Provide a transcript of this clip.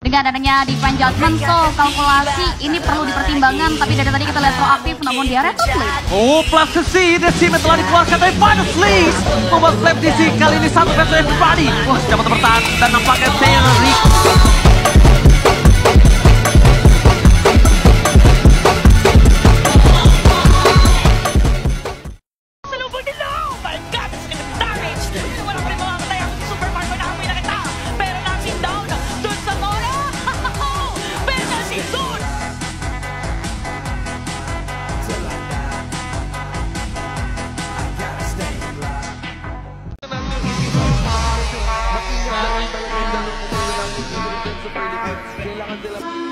dengan adanya Divine Judgment. So kalkulasi ini perlu dipertimbangkan, tapi dari tadi kita lihat proaktif namun dia retop lane. Oh, plus ke si Decimate telah dikeluarkan dari Final Fleece, membuat Flap DC kali ini satu versus everybody. Wah, dapat bertahan dan nampaknya Terry. Kailangan nila